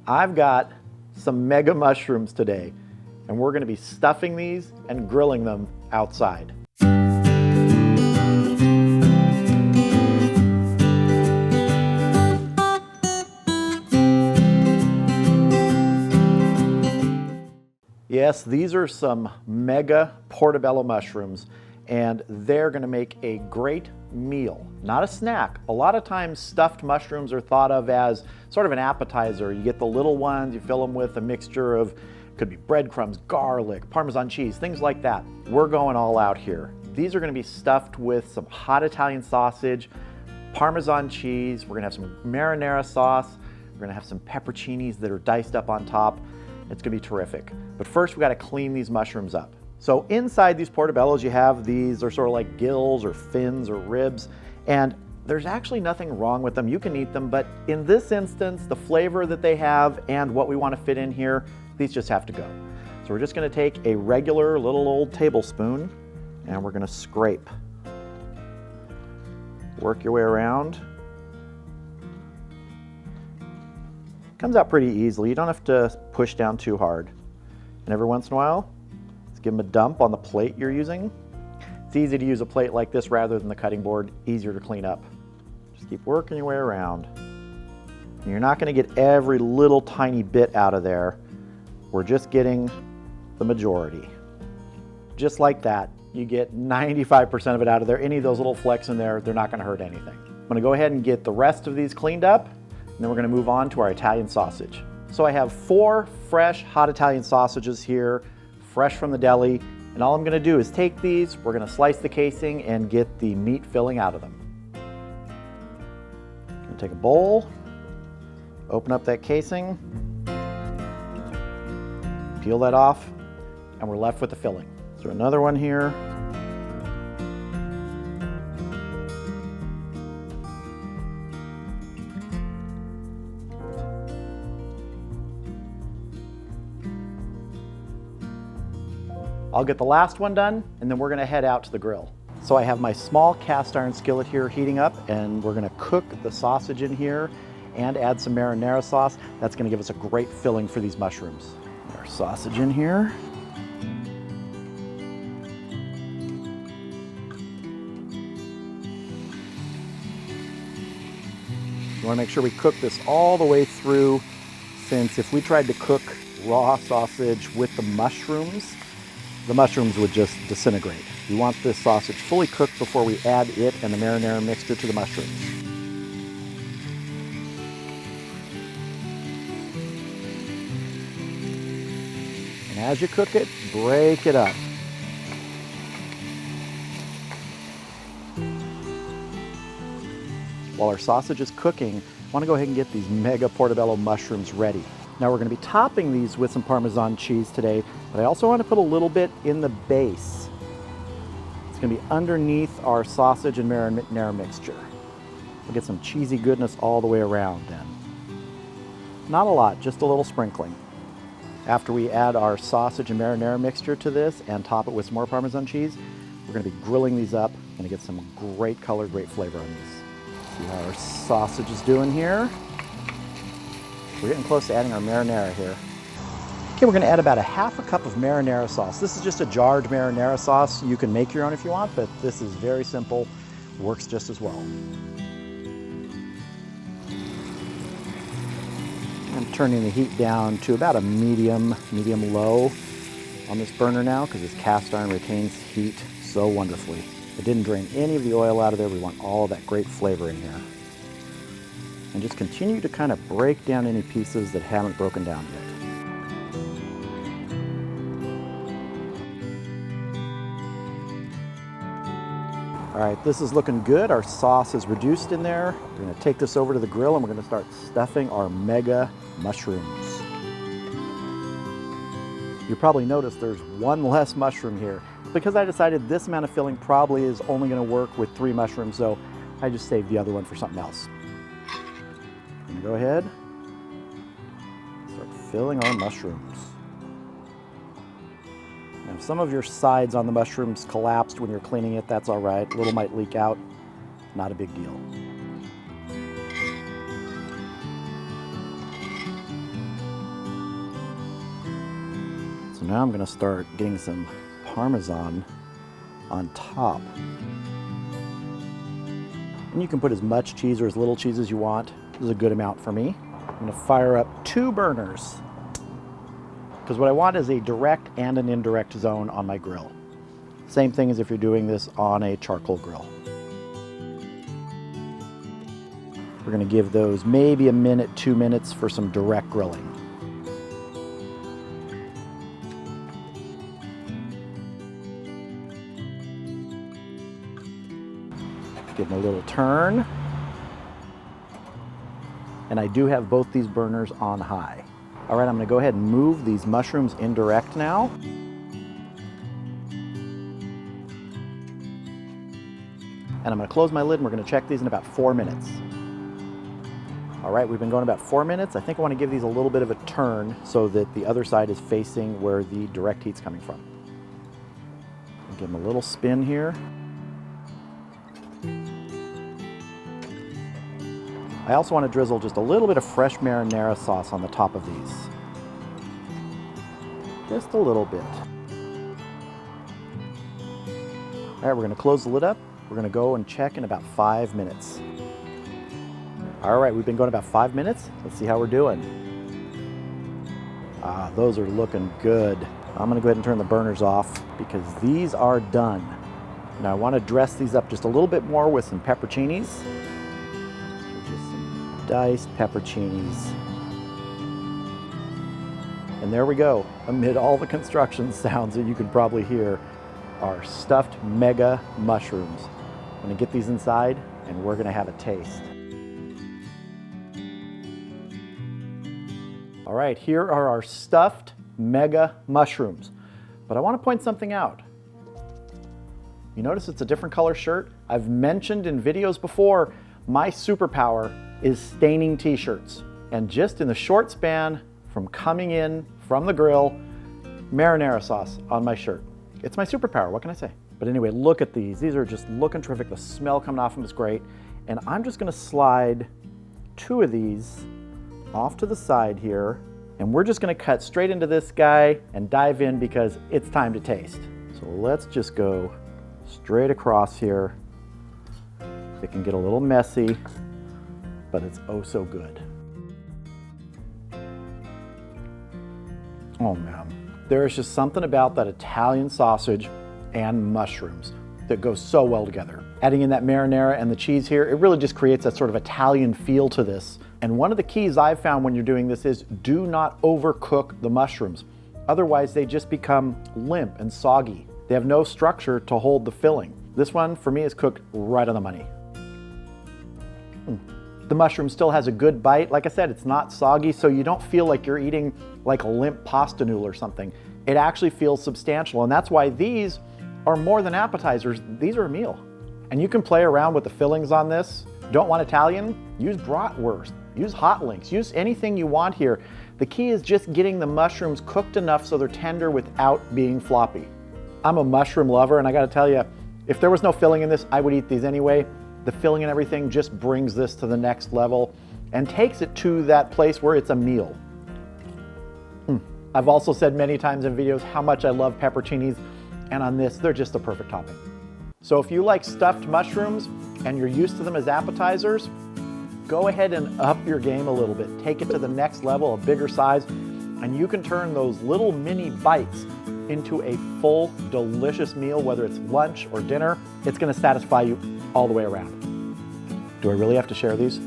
I've got some mega mushrooms today, and we're going to be stuffing these and grilling them outside. Yes, these are some Mega Portobello mushrooms, and they're going to make a great meal, not a snack. A lot of times stuffed mushrooms are thought of as sort of an appetizer. You get the little ones, you fill them with a mixture of, could be breadcrumbs, garlic, Parmesan cheese, things like that. We're going all out here. These are going to be stuffed with some hot Italian sausage, Parmesan cheese, we're going to have some Marinara sauce, we're going to have some pepperoncinis that are diced up on top. It's going to be terrific. But first we got to clean these mushrooms up. So inside these portobellos you have these, they're sort of like gills or fins or ribs, and there's actually nothing wrong with them. You can eat them, but in this instance, the flavor that they have and what we want to fit in here, these just have to go. So we're just going to take a regular little old tablespoon and we're going to scrape. Work your way around. Comes out pretty easily. You don't have to push down too hard. And every once in a while, let's give them a dump on the plate you're using. It's easy to use a plate like this rather than the cutting board, easier to clean up. Just keep working your way around. And you're not going to get every little tiny bit out of there. We're just getting the majority. Just like that, you get 95% of it out of there. Any of those little flecks in there, they're not going to hurt anything. I'm going to go ahead and get the rest of these cleaned up. And then we're going to move on to our Italian sausage. So I have 4 fresh hot Italian sausages here, fresh from the deli. And all I'm going to do is take these, we're going to slice the casing and get the meat filling out of them. I'm going to take a bowl, open up that casing, peel that off, and we're left with the filling. So another one here. I'll get the last one done, and then we're going to head out to the grill. So I have my small cast iron skillet here heating up, and we're going to cook the sausage in here and add some marinara sauce. That's going to give us a great filling for these mushrooms. Our sausage in here. We want to make sure we cook this all the way through, since if we tried to cook raw sausage with the mushrooms would just disintegrate. We want this sausage fully cooked before we add it and the marinara mixture to the mushrooms. And as you cook it, break it up. While our sausage is cooking, I want to go ahead and get these Mega Portobello mushrooms ready. Now we're going to be topping these with some Parmesan cheese today, but I also want to put a little bit in the base. It's going to be underneath our sausage and marinara mixture. We'll get some cheesy goodness all the way around then. Not a lot, just a little sprinkling. After we add our sausage and marinara mixture to this and top it with some more Parmesan cheese, we're going to be grilling these up. We're going to get some great color, great flavor on these. See how our sausage is doing here. We're getting close to adding our marinara here. Okay, we're going to add about a half a cup of marinara sauce. This is just a jarred marinara sauce. You can make your own if you want, but this is very simple. Works just as well. I'm turning the heat down to about a medium-low on this burner now, because this cast iron retains heat so wonderfully. It didn't drain any of the oil out of there. We want all of that great flavor in here. And just continue to kind of break down any pieces that haven't broken down yet. All right, this is looking good. Our sauce is reduced in there. We're going to take this over to the grill and we're going to start stuffing our mega mushrooms. You probably noticed there's one less mushroom here. Because I decided this amount of filling probably is only going to work with 3 mushrooms, so I just saved the other one for something else. I'm going to go ahead and start filling our mushrooms. Now, if some of your sides on the mushrooms collapsed when you're cleaning it, that's all right. A little might leak out, not a big deal. Now I'm gonna start getting some Parmesan on top. And you can put as much cheese or as little cheese as you want. This is a good amount for me. I'm gonna fire up 2 burners, because what I want is a direct and an indirect zone on my grill. Same thing as if you're doing this on a charcoal grill. We're gonna give those maybe a minute, 2 minutes for some direct grilling. Give them a little turn. And I do have both these burners on high. All right, I'm gonna go ahead and move these mushrooms indirect now. And I'm gonna close my lid and we're gonna check these in about 4 minutes. All right, we've been going about 4 minutes. I think I wanna give these a little bit of a turn so that the other side is facing where the direct heat's coming from. Give them a little spin here. I also want to drizzle just a little bit of fresh marinara sauce on the top of these. Just a little bit. All right, we're going to close the lid up. We're going to go and check in about 5 minutes. All right, we've been going about 5 minutes. Let's see how we're doing. Those are looking good. I'm going to go ahead and turn the burners off because these are done. Now I want to dress these up just a little bit more with some pepperoncinis. Diced pepperoncinis. And there we go. Amid all the construction sounds that you can probably hear, are stuffed mega mushrooms. I'm gonna get these inside and we're gonna have a taste. All right, here are our stuffed mega mushrooms. But I want to point something out. You notice it's a different color shirt? I've mentioned in videos before, my superpower is staining t-shirts. And just in the short span from coming in from the grill, marinara sauce on my shirt. It's my superpower, what can I say? But anyway, look at these. These are just looking terrific. The smell coming off them is great. And I'm just gonna slide 2 of these off to the side here. And we're just gonna cut straight into this guy and dive in because it's time to taste. So let's just go straight across here. It can get a little messy, but it's oh so good. Oh man, there is just something about that Italian sausage and mushrooms that goes so well together. Adding in that marinara and the cheese here, it really just creates that sort of Italian feel to this. And one of the keys I've found when you're doing this is do not overcook the mushrooms. Otherwise they just become limp and soggy. They have no structure to hold the filling. This one for me is cooked right on the money. The mushroom still has a good bite. Like I said, it's not soggy, so you don't feel like you're eating like a limp pasta noodle or something. It actually feels substantial, and that's why these are more than appetizers. These are a meal. And you can play around with the fillings on this. Don't want Italian? Use bratwurst, use hot links, use anything you want here. The key is just getting the mushrooms cooked enough so they're tender without being floppy. I'm a mushroom lover, and I gotta tell you, if there was no filling in this, I would eat these anyway. The filling and everything just brings this to the next level and takes it to that place where it's a meal. I've also said many times in videos how much I love pepperoncinis, and on this, they're just the perfect topping. So if you like stuffed mushrooms and you're used to them as appetizers, go ahead and up your game a little bit. Take it to the next level, a bigger size, and you can turn those little mini bites into a full, delicious meal, whether it's lunch or dinner. It's gonna satisfy you all the way around. Do I really have to share these?